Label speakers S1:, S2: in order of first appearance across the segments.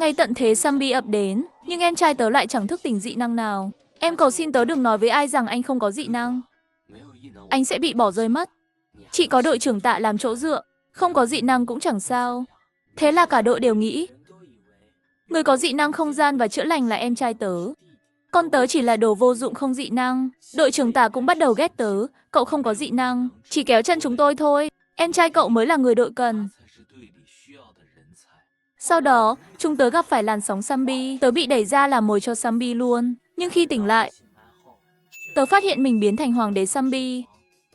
S1: Ngay tận thế zombie ập đến, nhưng em trai tớ lại chẳng thức tỉnh dị năng nào. Em cầu xin tớ đừng nói với ai rằng anh không có dị năng. Anh sẽ bị bỏ rơi mất. Chỉ có đội trưởng Tạ làm chỗ dựa, không có dị năng cũng chẳng sao. Thế là cả đội đều nghĩ người có dị năng không gian và chữa lành là em trai tớ. Con tớ chỉ là đồ vô dụng không dị năng. Đội trưởng Tạ cũng bắt đầu ghét tớ. Cậu không có dị năng, chỉ kéo chân chúng tôi thôi. Em trai cậu mới là người đội cần. Sau đó, chúng tớ gặp phải làn sóng zombie. Tớ bị đẩy ra làm mồi cho zombie luôn. Nhưng khi tỉnh lại, tớ phát hiện mình biến thành hoàng đế zombie.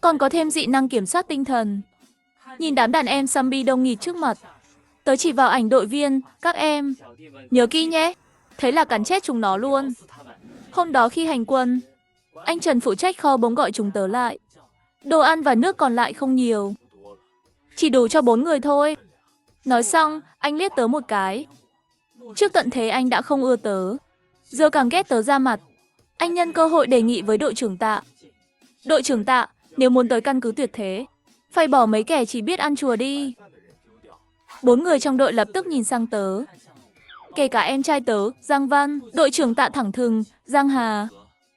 S1: Còn có thêm dị năng kiểm soát tinh thần. Nhìn đám đàn em zombie đông nghịt trước mặt, tớ chỉ vào ảnh đội viên, các em. Nhớ kỹ nhé. Thế là cắn chết chúng nó luôn. Hôm đó khi hành quân, anh Trần phụ trách kho bỗng gọi chúng tớ lại. Đồ ăn và nước còn lại không nhiều, chỉ đủ cho 4 người thôi. Nói xong, anh liếc tớ một cái. Trước tận thế anh đã không ưa tớ, giờ càng ghét tớ ra mặt. Anh nhân cơ hội đề nghị với đội trưởng Tạ. Đội trưởng Tạ, nếu muốn tới căn cứ tuyệt thế, phải bỏ mấy kẻ chỉ biết ăn chùa đi. 4 người trong đội lập tức nhìn sang tớ. Kể cả em trai tớ, Giang Văn. Đội trưởng Tạ thẳng thừng, Giang Hà.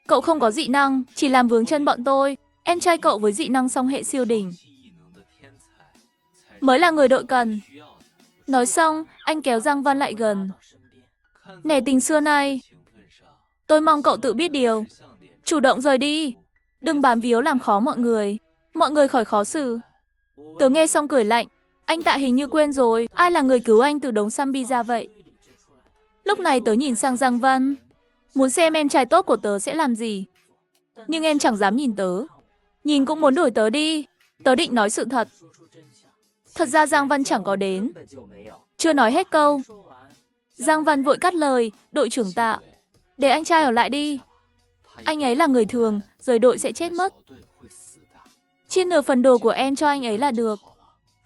S1: Cậu không có dị năng, chỉ làm vướng chân bọn tôi. Em trai cậu với dị năng song hệ siêu đỉnh mới là người đội cần. Nói xong, anh kéo Giang Văn lại gần. Nể tình xưa nay, tôi mong cậu tự biết điều. Chủ động rời đi. Đừng bám víu làm khó mọi người. Mọi người khỏi khó xử. Tớ nghe xong cười lạnh. Anh Tạ hình như quên rồi, ai là người cứu anh từ đống zombie ra vậy? Lúc này tớ nhìn sang Giang Văn, muốn xem em trai tốt của tớ sẽ làm gì. Nhưng em chẳng dám nhìn tớ. Nhìn cũng muốn đuổi tớ đi. Tớ định nói sự thật. Thật ra Giang Văn chẳng có đến. Chưa nói hết câu, Giang Văn vội cắt lời, đội trưởng Tạ, để anh trai ở lại đi. Anh ấy là người thường, rời đội sẽ chết mất. Chia nửa phần đồ của em cho anh ấy là được.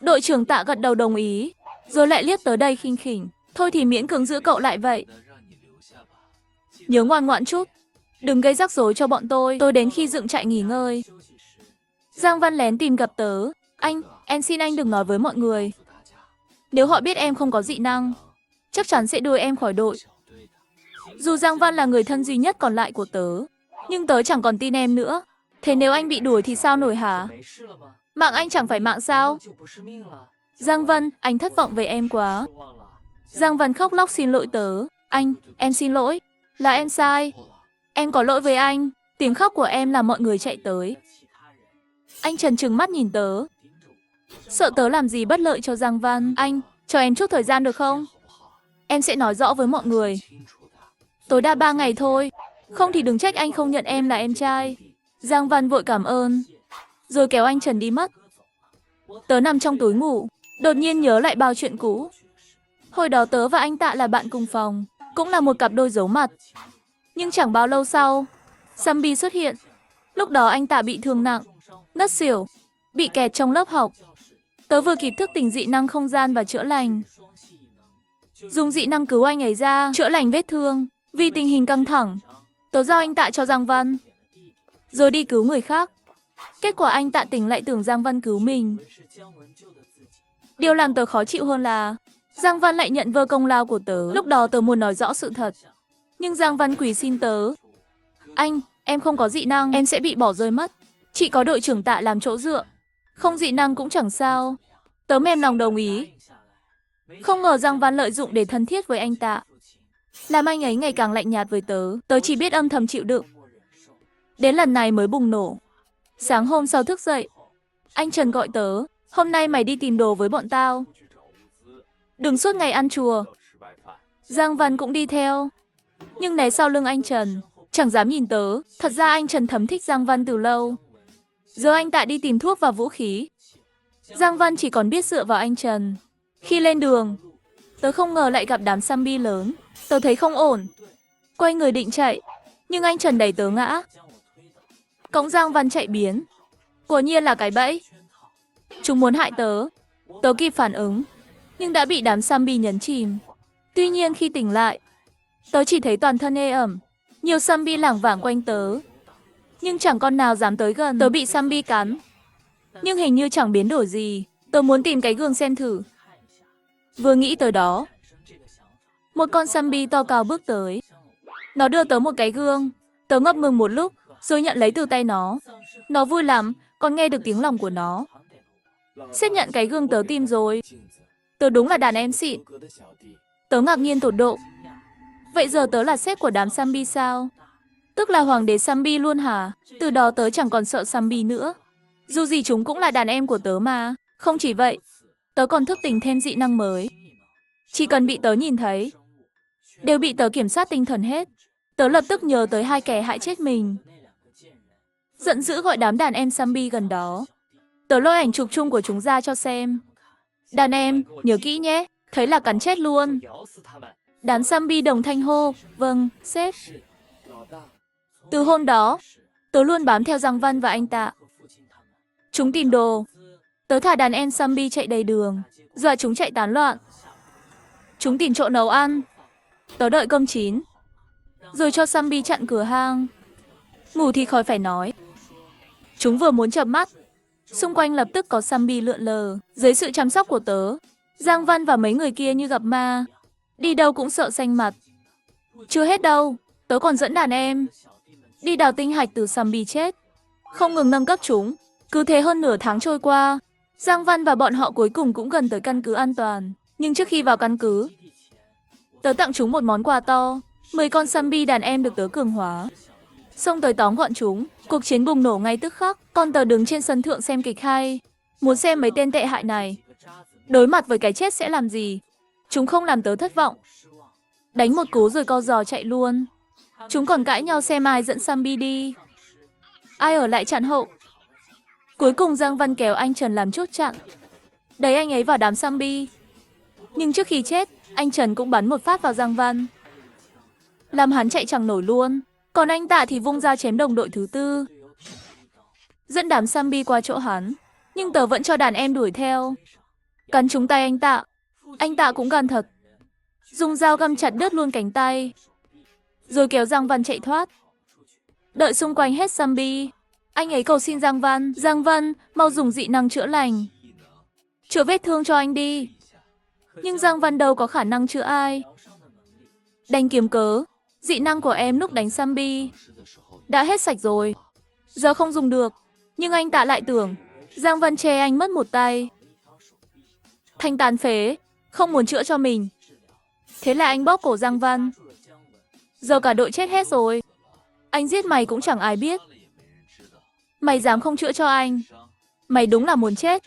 S1: Đội trưởng Tạ gật đầu đồng ý, rồi lại liếc tới đây khinh khỉnh. Thôi thì miễn cưỡng giữ cậu lại vậy. Nhớ ngoan ngoãn chút, đừng gây rắc rối cho bọn tôi đến khi dựng trại nghỉ ngơi. Giang Văn lén tìm gặp tớ. Anh, em xin anh đừng nói với mọi người. Nếu họ biết em không có dị năng, chắc chắn sẽ đuổi em khỏi đội. Dù Giang Văn là người thân duy nhất còn lại của tớ, nhưng tớ chẳng còn tin em nữa. Thế nếu anh bị đuổi thì sao nổi hả? Mạng anh chẳng phải mạng sao? Giang Văn, anh thất vọng về em quá. Giang Văn khóc lóc xin lỗi tớ. Anh, em xin lỗi. Là em sai. Em có lỗi với anh. Tiếng khóc của em làm mọi người chạy tới. Anh Trần trừng mắt nhìn tớ. Sợ tớ làm gì bất lợi cho Giang Văn. Anh, cho em chút thời gian được không? Em sẽ nói rõ với mọi người. Tối đa 3 ngày thôi. Không thì đừng trách anh không nhận em là em trai. Giang Văn vội cảm ơn, rồi kéo anh Trần đi mất. Tớ nằm trong túi ngủ, đột nhiên nhớ lại bao chuyện cũ. Hồi đó tớ và anh Tạ là bạn cùng phòng, cũng là một cặp đôi giấu mặt. Nhưng chẳng bao lâu sau, zombie xuất hiện. Lúc đó anh Tạ bị thương nặng, ngất xỉu, bị kẹt trong lớp học. Tớ vừa kịp thức tỉnh dị năng không gian và chữa lành. Dùng dị năng cứu anh ấy ra, chữa lành vết thương. Vì tình hình căng thẳng, tớ giao anh Tạ cho Giang Văn, rồi đi cứu người khác. Kết quả anh Tạ tỉnh lại tưởng Giang Văn cứu mình. Điều làm tớ khó chịu hơn là Giang Văn lại nhận vơ công lao của tớ. Lúc đó tớ muốn nói rõ sự thật, nhưng Giang Văn quỳ xin tớ. Anh, em không có dị năng, em sẽ bị bỏ rơi mất. Chỉ có đội trưởng Tạ làm chỗ dựa, không dị năng cũng chẳng sao. Tớ mềm lòng đồng ý. Không ngờ Giang Văn lợi dụng để thân thiết với anh Tạ, làm anh ấy ngày càng lạnh nhạt với tớ. Tớ chỉ biết âm thầm chịu đựng. Đến lần này mới bùng nổ. Sáng hôm sau thức dậy, anh Trần gọi tớ. Hôm nay mày đi tìm đồ với bọn tao, đừng suốt ngày ăn chùa. Giang Văn cũng đi theo, nhưng né sau lưng anh Trần, chẳng dám nhìn tớ. Thật ra anh Trần thấm thích Giang Văn từ lâu. Giờ anh Tạ đi tìm thuốc và vũ khí, Giang Văn chỉ còn biết dựa vào anh Trần. Khi lên đường, tớ không ngờ lại gặp đám zombie lớn. Tớ thấy không ổn, quay người định chạy, nhưng anh Trần đẩy tớ ngã. Cõng Giang Văn chạy biến. Quả nhiên là cái bẫy. Chúng muốn hại tớ. Tớ kịp phản ứng, nhưng đã bị đám zombie nhấn chìm. Tuy nhiên khi tỉnh lại, tớ chỉ thấy toàn thân ê ẩm. Nhiều zombie lảng vảng quanh tớ, nhưng chẳng con nào dám tới gần. Tớ bị zombie cắn, nhưng hình như chẳng biến đổi gì. Tớ muốn tìm cái gương xem thử. Vừa nghĩ tới đó, Một con zombie to cao bước tới. Nó đưa tớ một cái gương. Tớ ngập ngừng một lúc, rồi nhận lấy từ tay nó. Nó vui lắm, còn nghe được tiếng lòng của nó. Sếp nhận cái gương tớ tìm rồi. Tớ đúng là đàn em xịn. Tớ ngạc nhiên tột độ. Vậy giờ tớ là sếp của đám zombie sao? Tức là hoàng đế zombie luôn hả? Từ đó tớ chẳng còn sợ zombie nữa. Dù gì chúng cũng là đàn em của tớ mà. Không chỉ vậy, tớ còn thức tỉnh thêm dị năng mới. Chỉ cần bị tớ nhìn thấy, đều bị tớ kiểm soát tinh thần hết. Tớ lập tức nhớ tới hai kẻ hại chết mình. Giận dữ gọi đám đàn em zombie gần đó. Tớ lôi ảnh chụp chung của chúng ra cho xem. Đàn em, nhớ kỹ nhé, thấy là cắn chết luôn. Đám zombie đồng thanh hô, vâng, sếp. Từ hôm đó, tớ luôn bám theo Giang Văn và anh Tạ. Chúng tìm đồ. Tớ thả đàn em zombie chạy đầy đường, dọa chúng chạy tán loạn. Chúng tìm chỗ nấu ăn. Tớ đợi cơm chín, rồi cho zombie chặn cửa hang. Ngủ thì khỏi phải nói. Chúng vừa muốn chợp mắt, xung quanh lập tức có zombie lượn lờ. Dưới sự chăm sóc của tớ, Giang Văn và mấy người kia như gặp ma. Đi đâu cũng sợ xanh mặt. Chưa hết đâu, tớ còn dẫn đàn em đi đào tinh hạch từ zombie chết, không ngừng nâng cấp chúng. Cứ thế hơn nửa tháng trôi qua, Giang Văn và bọn họ cuối cùng cũng gần tới căn cứ an toàn. Nhưng trước khi vào căn cứ, tớ tặng chúng một món quà to. 10 con zombie đàn em được tớ cường hóa. Xông tới tóm gọn chúng, cuộc chiến bùng nổ ngay tức khắc. Con tớ đứng trên sân thượng xem kịch hay, muốn xem mấy tên tệ hại này đối mặt với cái chết sẽ làm gì. Chúng không làm tớ thất vọng. Đánh một cú rồi co giò chạy luôn. Chúng còn cãi nhau xem ai dẫn zombie đi, ai ở lại chặn hậu. Cuối cùng Giang Văn kéo anh Trần làm chốt chặn, đẩy anh ấy vào đám zombie. Nhưng trước khi chết, anh Trần cũng bắn một phát vào Giang Văn, làm hắn chạy chẳng nổi luôn. Còn anh Tạ thì vung ra chém đồng đội thứ tư, dẫn đám zombie qua chỗ hắn. Nhưng tớ vẫn cho đàn em đuổi theo, cắn trúng tay anh Tạ. Anh Tạ cũng gan thật, dùng dao găm chặt đứt luôn cánh tay, rồi kéo Giang Văn chạy thoát. Đợi xung quanh hết zombie, anh ấy cầu xin Giang Văn, Giang Văn, mau dùng dị năng chữa lành, chữa vết thương cho anh đi. Nhưng Giang Văn đâu có khả năng chữa ai. Đành kiếm cớ, dị năng của em lúc đánh zombie đã hết sạch rồi, giờ không dùng được. Nhưng anh Tạ lại tưởng Giang Văn chê anh mất một tay, thành tàn phế, không muốn chữa cho mình. Thế là anh bóp cổ Giang Văn. Giờ cả đội chết hết rồi. Anh giết mày cũng chẳng ai biết. Mày dám không chữa cho anh, mày đúng là muốn chết.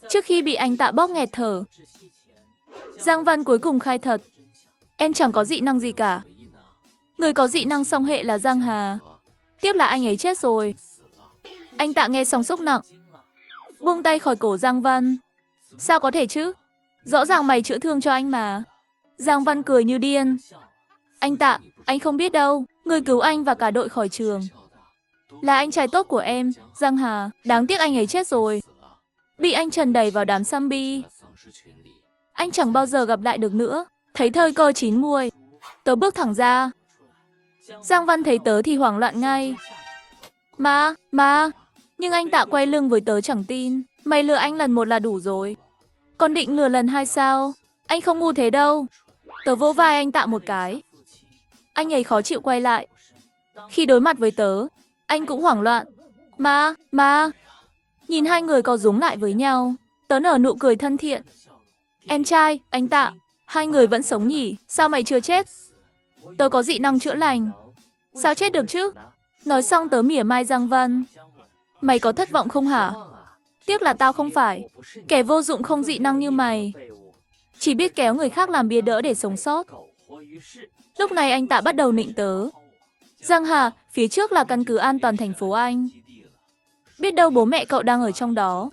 S1: Trước khi bị anh Tạ bóp nghẹt thở, Giang Văn cuối cùng khai thật, em chẳng có dị năng gì cả. Người có dị năng song hệ là Giang Hà. Tiếp là anh ấy chết rồi. Anh Tạ nghe xong sốc nặng, buông tay khỏi cổ Giang Văn. Sao có thể chứ? Rõ ràng mày chữa thương cho anh mà. Giang Văn cười như điên. Anh Tạ, anh không biết đâu. Người cứu anh và cả đội khỏi trường là anh trai tốt của em, Giang Hà. Đáng tiếc anh ấy chết rồi, bị anh Trần đẩy vào đám zombie. Anh chẳng bao giờ gặp lại được nữa. Thấy thời cơ chín muồi, tớ bước thẳng ra. Giang Văn thấy tớ thì hoảng loạn ngay. Mà, nhưng anh Tạ quay lưng với tớ chẳng tin. Mày lừa anh lần một là đủ rồi, còn định lừa lần hai sao? Anh không ngu thế đâu. Tớ vỗ vai anh Tạ một cái. Anh ấy khó chịu quay lại. Khi đối mặt với tớ, anh cũng hoảng loạn. Mà, nhìn hai người có dúng lại với nhau, tớ nở nụ cười thân thiện. Em trai, anh Tạ, hai người vẫn sống nhỉ? Sao mày chưa chết? Tớ có dị năng chữa lành, sao chết được chứ? Nói xong tớ mỉa mai Giang Văn. Mày có thất vọng không hả? Tiếc là tao không phải kẻ vô dụng không dị năng như mày, chỉ biết kéo người khác làm bia đỡ để sống sót. Lúc này anh Tạ bắt đầu nịnh tớ. Giang Hà, phía trước là căn cứ an toàn thành phố Anh. Biết đâu bố mẹ cậu đang ở trong đó.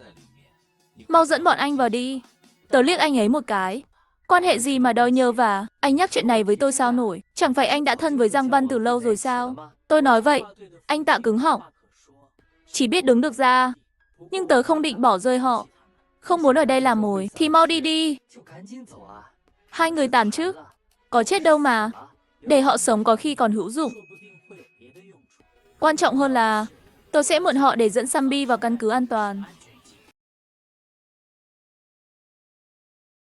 S1: Mau dẫn bọn anh vào đi. Tớ liếc anh ấy một cái. Quan hệ gì mà đòi nhờ vả? Anh nhắc chuyện này với tôi sao nổi? Chẳng phải anh đã thân với Giang Văn từ lâu rồi sao? Tôi nói vậy, anh Tạ cứng họng, chỉ biết đứng được ra. Nhưng tớ không định bỏ rơi họ. Không muốn ở đây làm mồi thì mau đi đi. Hai người tàn chứ, có chết đâu mà. Để họ sống có khi còn hữu dụng. Quan trọng hơn là tớ sẽ mượn họ để dẫn zombie vào căn cứ an toàn.